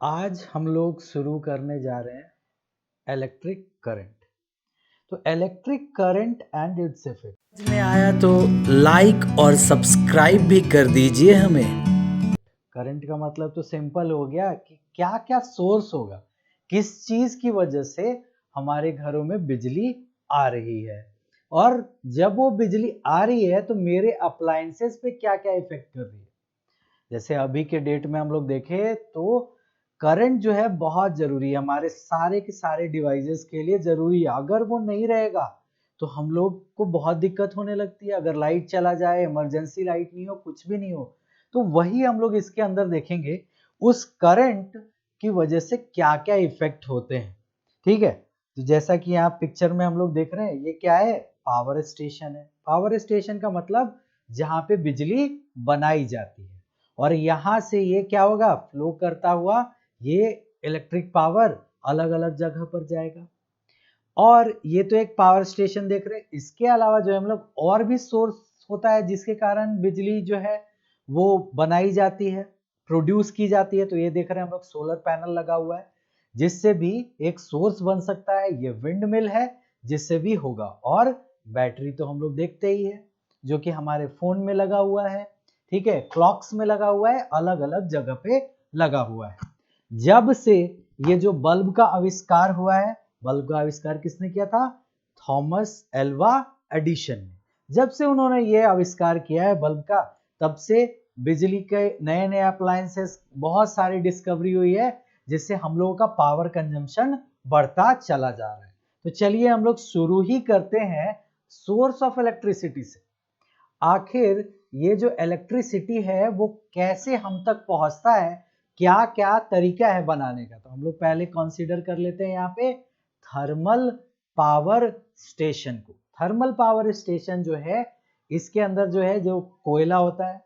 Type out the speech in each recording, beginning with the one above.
आज हम लोग शुरू करने जा रहे हैं इलेक्ट्रिक करंट। तो electric current and its effect में आया तो लाइक और सब्सक्राइब भी कर दीजिए हमें। करंट का मतलब तो सिंपल हो गया कि क्या क्या सोर्स होगा, किस चीज की वजह से हमारे घरों में बिजली आ रही है, और जब वो बिजली आ रही है तो मेरे अप्लायंसेस पे क्या क्या इफेक्ट कर रही है। जैसे अभी के डेट में हम लोग देखें तो करंट जो है बहुत जरूरी है, हमारे सारे के सारे डिवाइसेस के लिए जरूरी है। अगर वो नहीं रहेगा तो हम लोग को बहुत दिक्कत होने लगती है। अगर लाइट चला जाए, इमरजेंसी लाइट नहीं हो, कुछ भी नहीं हो, तो वही हम लोग इसके अंदर देखेंगे उस करंट की वजह से क्या क्या इफेक्ट होते हैं। ठीक है, तो जैसा कि यहाँ पिक्चर में हम लोग देख रहे हैं, ये क्या है? पावर स्टेशन है। पावर स्टेशन का मतलब जहाँ पे बिजली बनाई जाती है, और यहां से ये क्या होगा, फ्लो करता हुआ ये इलेक्ट्रिक पावर अलग अलग जगह पर जाएगा। और ये तो एक पावर स्टेशन देख रहे हैं, इसके अलावा जो हम लोग और भी सोर्स होता है जिसके कारण बिजली जो है वो बनाई जाती है, प्रोड्यूस की जाती है। तो ये देख रहे हैं हम लोग, सोलर पैनल लगा हुआ है, जिससे भी एक सोर्स बन सकता है। ये विंड मिल है, जिससे भी होगा। और बैटरी तो हम लोग देखते ही है, जो कि हमारे फोन में लगा हुआ है, ठीक है, क्लॉक्स में लगा हुआ है, अलग अलग जगह पे लगा हुआ है। जब से ये जो बल्ब का आविष्कार हुआ है, बल्ब का आविष्कार किसने किया था? थॉमस एल्वा एडिशन ने। जब से उन्होंने ये आविष्कार किया है बल्ब का, तब से बिजली के नए नए अप्लायंसेस, बहुत सारी डिस्कवरी हुई है, जिससे हम लोगों का पावर कंजम्पशन बढ़ता चला जा रहा है। तो चलिए हम लोग शुरू ही करते हैं सोर्स ऑफ इलेक्ट्रिसिटी से। आखिर ये जो इलेक्ट्रिसिटी है वो कैसे हम तक पहुंचता है, क्या क्या तरीका है बनाने का। तो हम लोग पहले कंसीडर कर लेते हैं यहाँ पे थर्मल पावर स्टेशन को। थर्मल पावर स्टेशन जो है, इसके अंदर जो है जो कोयला होता है,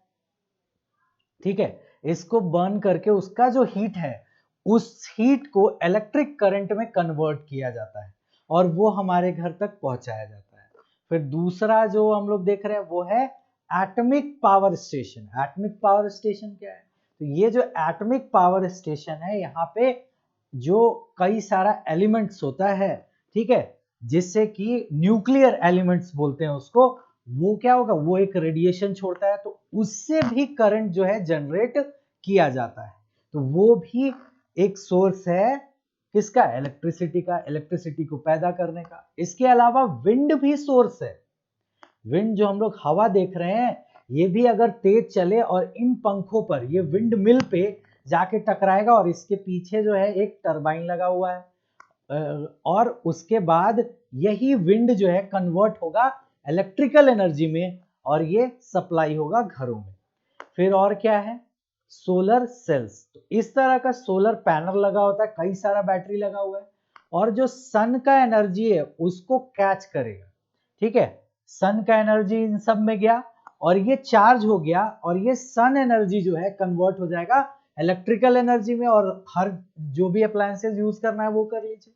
ठीक है, इसको बर्न करके उसका जो हीट है, उस हीट को इलेक्ट्रिक करंट में कन्वर्ट किया जाता है, और वो हमारे घर तक पहुंचाया जाता है। फिर दूसरा जो हम लोग देख रहे हैं वो है atomic power station. Atomic power station क्या है? तो ये जो एटॉमिक पावर स्टेशन है, यहाँ पे जो कई सारा एलिमेंट्स होता है, ठीक है, जिससे कि न्यूक्लियर एलिमेंट्स बोलते हैं उसको, वो क्या होगा, वो एक रेडिएशन छोड़ता है, तो उससे भी करंट जो है जनरेट किया जाता है। तो वो भी एक सोर्स है किसका? इलेक्ट्रिसिटी का, इलेक्ट्रिसिटी को पैदा करने का। इसके अलावा विंड भी सोर्स है। विंड जो हम लोग हवा देख रहे हैं, ये भी अगर तेज चले और इन पंखों पर, ये विंड मिल पे जाके टकराएगा, और इसके पीछे जो है एक टरबाइन लगा हुआ है, और उसके बाद यही विंड जो है कन्वर्ट होगा इलेक्ट्रिकल एनर्जी में, और ये सप्लाई होगा घरों में। फिर और क्या है? Solar cells. तो इस तरह का सोलर पैनल लगा होता है, कई सारा बैटरी लगा हुआ है, और जो सन का एनर्जी है उसको कैच करेगा, ठीक है। सन का एनर्जी इन सब में गया, और ये चार्ज हो गया, और ये सन एनर्जी जो है कन्वर्ट हो जाएगा इलेक्ट्रिकल एनर्जी में, और हर जो भी अप्लायंसेस यूज करना है वो कर लीजिए।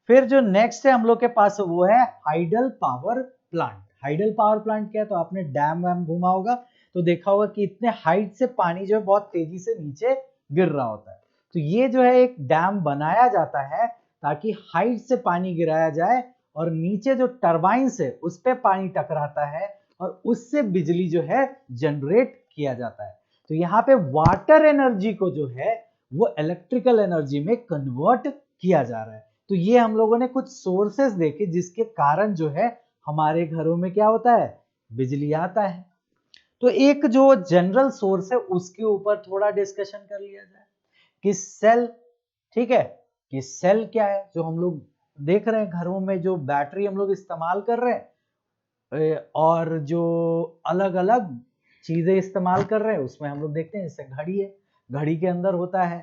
फिर जो नेक्स्ट है हम लोग के पास, वो है hydel power plant. Hydel power plant क्या है? तो आपने डैम वैम घूमा होगा तो देखा होगा कि इतने हाइट से पानी जो है बहुत तेजी से नीचे गिर रहा होता है। तो ये जो है एक डैम बनाया जाता है ताकि हाइट से पानी गिराया जाए, और नीचे जो टरबाइंस है उस पे पानी टकराता है, और उससे बिजली जो है जनरेट किया जाता है। तो यहाँ पे वाटर एनर्जी को जो है वो इलेक्ट्रिकल एनर्जी में कन्वर्ट किया जा रहा है। तो ये हम लोगों ने कुछ सोर्सेस देखे जिसके कारण जो है हमारे घरों में क्या होता है, बिजली आता है। तो एक जो जनरल सोर्स है उसके ऊपर थोड़ा डिस्कशन कर लिया जाए कि सेल, ठीक है, कि सेल क्या है। जो हम लोग देख रहे हैं घरों में जो बैटरी हम लोग इस्तेमाल कर रहे हैं, और जो अलग अलग चीजें इस्तेमाल कर रहे हैं, उसमें हम लोग देखते हैं जैसे घड़ी है, घड़ी के अंदर होता है,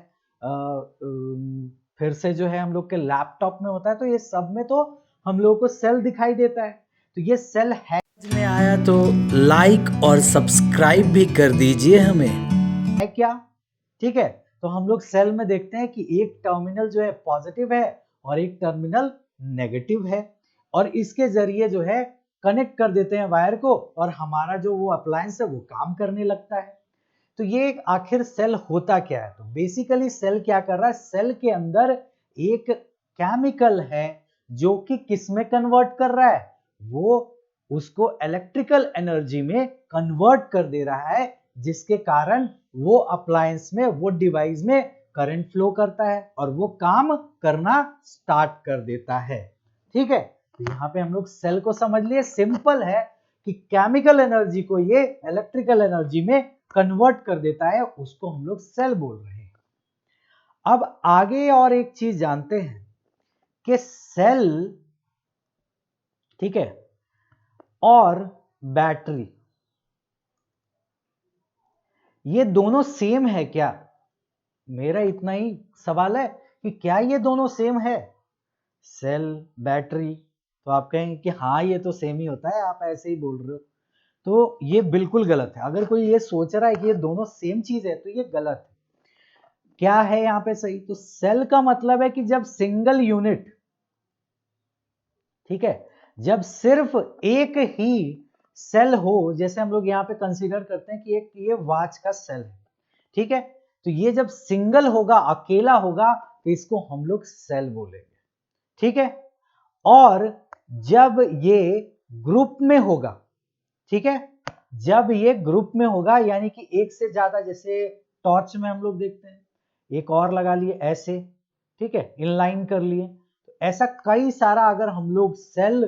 फिर से जो है हम लोग के लैपटॉप में होता है। तो ये सब में तो हम लोग को सेल दिखाई देता है। तो ये सेल है में आया तो लाइक और सब्सक्राइब भी कर दीजिए हमें। क्या? ठीक है, तो हम लोग सेल में देखते हैं कि एक टर्मिनल जो है पॉजिटिव है, और एक टर्मिनल नेगेटिव है, और इसके जरिए जो है कनेक्ट कर देते हैं वायर को, और हमारा जो वो अप्लायंस है वो काम करने लगता है। तो ये आखिर सेल होता क्या है? तो बेसिकली सेल क्या कर रहा है, सेल के अंदर एक केमिकल है जो कि किस में कन्वर्ट कर रहा है, वो उसको इलेक्ट्रिकल एनर्जी में कन्वर्ट कर दे रहा है, जिसके कारण वो अप्लायंस में, वो डिवाइस में करंट फ्लो करता है और वो काम करना स्टार्ट कर देता है। ठीक है, तो यहां पे हम लोग सेल को समझ लिए, सिंपल है कि केमिकल एनर्जी को ये इलेक्ट्रिकल एनर्जी में कन्वर्ट कर देता है, उसको हम लोग सेल बोल रहे हैं। अब आगे और एक चीज जानते हैं कि सेल, ठीक है, और बैटरी ये दोनों सेम है क्या? मेरा इतना ही सवाल है कि क्या ये दोनों सेम है, सेल बैटरी? तो आप कहेंगे कि हाँ ये तो सेम ही होता है, आप ऐसे ही बोल रहे हो। तो ये बिल्कुल गलत है। अगर कोई ये सोच रहा है कि ये दोनों सेम चीज है तो ये गलत है। क्या है यहां पे सही? तो सेल का मतलब है कि जब सिंगल यूनिट, ठीक है, जब सिर्फ एक ही सेल हो, जैसे हम लोग यहां पे कंसीडर करते हैं कि एक ये वॉच का सेल है, ठीक है, तो ये जब सिंगल होगा, अकेला होगा, तो इसको हम लोग सेल बोलेंगे, ठीक है। और जब ये ग्रुप में होगा, ठीक है, जब ये ग्रुप में होगा यानी कि एक से ज्यादा, जैसे टॉर्च में हम लोग देखते हैं, एक और लगा लिए ऐसे, ठीक है, इनलाइन कर लिए, तो ऐसा कई सारा अगर हम लोग सेल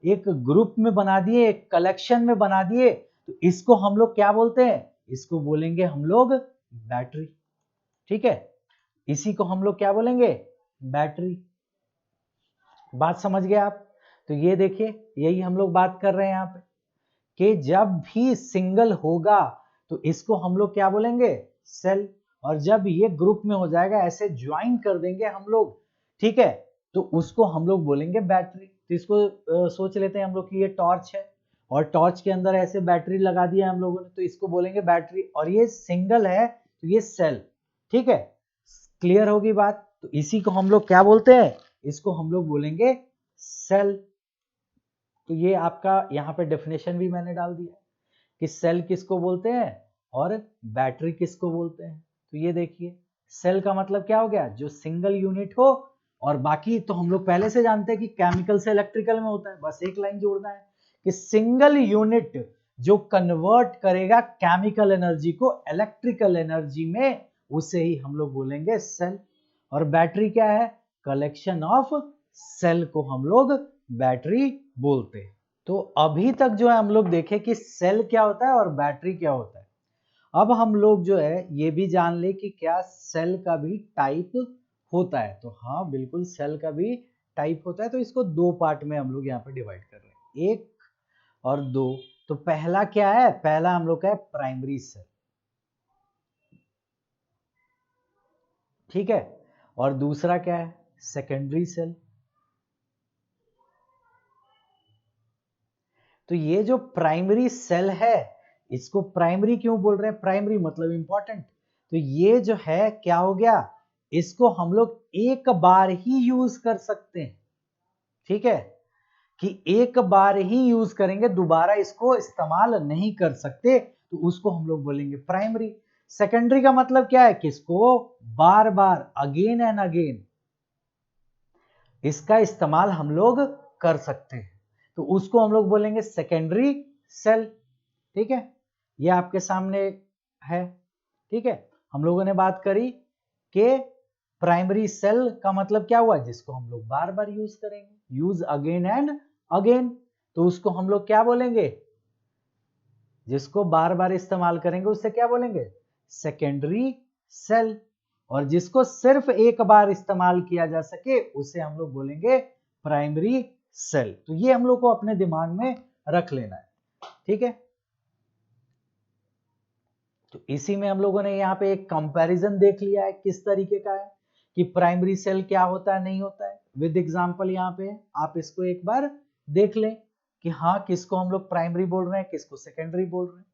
एक ग्रुप में बना दिए, एक कलेक्शन में बना दिए, तो इसको हम लोग क्या बोलते हैं? इसको बोलेंगे हम लोग बैटरी, ठीक है, इसी को हम लोग क्या बोलेंगे? बैटरी। बात समझ गए आप? तो ये देखिए, यही हम लोग बात कर रहे हैं यहाँ पे कि जब भी सिंगल होगा तो इसको हम लोग क्या बोलेंगे? सेल। और जब ये ग्रुप में हो जाएगा, ऐसे ज्वाइन कर देंगे हम लोग, ठीक है, तो उसको हम लोग बोलेंगे बैटरी। तो इसको सोच लेते हैं हम लोग कि ये टॉर्च है और टॉर्च के अंदर ऐसे बैटरी लगा दिया हम लोगों ने, तो इसको बोलेंगे बैटरी। और ये सिंगल है तो ये सेल, ठीक है, क्लियर होगी बात? तो इसी को हम लोग क्या बोलते हैं? इसको हम लोग बोलेंगे सेल। तो ये आपका यहाँ पे डेफिनेशन भी मैंने डाल दिया कि सेल किसको बोलते हैं और बैटरी किसको बोलते हैं। तो ये देखिए, सेल का मतलब क्या हो गया? जो सिंगल यूनिट हो, और बाकी तो हम लोग पहले से जानते हैं कि केमिकल से इलेक्ट्रिकल में होता है, बस एक लाइन जोड़ना है कि सिंगल यूनिट जो कन्वर्ट करेगा केमिकल एनर्जी को इलेक्ट्रिकल एनर्जी में, उसे ही हम लोग बोलेंगे सेल। और बैटरी क्या है? कलेक्शन ऑफ सेल को हम लोग बैटरी बोलते हैं। तो अभी तक जो है हम लोग देखे कि सेल क्या होता है और बैटरी क्या होता है। अब हम लोग जो है ये भी जान ले कि क्या सेल का भी टाइप होता है। तो हाँ बिल्कुल, सेल का भी टाइप होता है। तो इसको दो पार्ट में हम लोग यहाँ पे डिवाइड कर रहे हैं, एक और दो। तो पहला क्या है? पहला हम लोग का है प्राइमरी सेल, ठीक है, और दूसरा क्या है? Secondary sale. तो ये जो प्राइमरी सेल है, इसको प्राइमरी क्यों बोल रहे हैं? प्राइमरी मतलब इंपॉर्टेंट। तो ये जो है क्या हो गया? इसको हम लोग एक बार ही यूज कर सकते हैं, ठीक है, कि एक बार ही यूज करेंगे, दोबारा इसको इस्तेमाल नहीं कर सकते, तो उसको हम लोग बोलेंगे प्राइमरी। सेकेंडरी का मतलब क्या है? किसको बार बार, अगेन एंड अगेन इसका इस्तेमाल हम लोग कर सकते हैं, तो उसको हम लोग बोलेंगे सेकेंडरी सेल, ठीक है। ये आपके सामने है, ठीक है। हम लोगों ने बात करी कि प्राइमरी सेल का मतलब क्या हुआ? जिसको हम लोग बार बार यूज करेंगे, यूज अगेन एंड अगेन, तो उसको हम लोग क्या बोलेंगे? जिसको बार बार इस्तेमाल करेंगे उससे क्या बोलेंगे? Secondary sale. और जिसको सिर्फ एक बार इस्तेमाल किया जा सके उसे हम लोग बोलेंगे प्राइमरी सेल। तो ये हम लोग को अपने दिमाग में रख लेना है, ठीक है। तो इसी में हम लोगों ने यहाँ पे एक कंपैरिजन देख लिया है किस तरीके का है कि प्राइमरी सेल क्या होता है, नहीं होता है, विद एग्जांपल। यहाँ पे आप इसको एक बार देख लें कि हाँ किसको हम लोग प्राइमरी बोल रहे हैं, किसको सेकेंडरी बोल रहे हैं।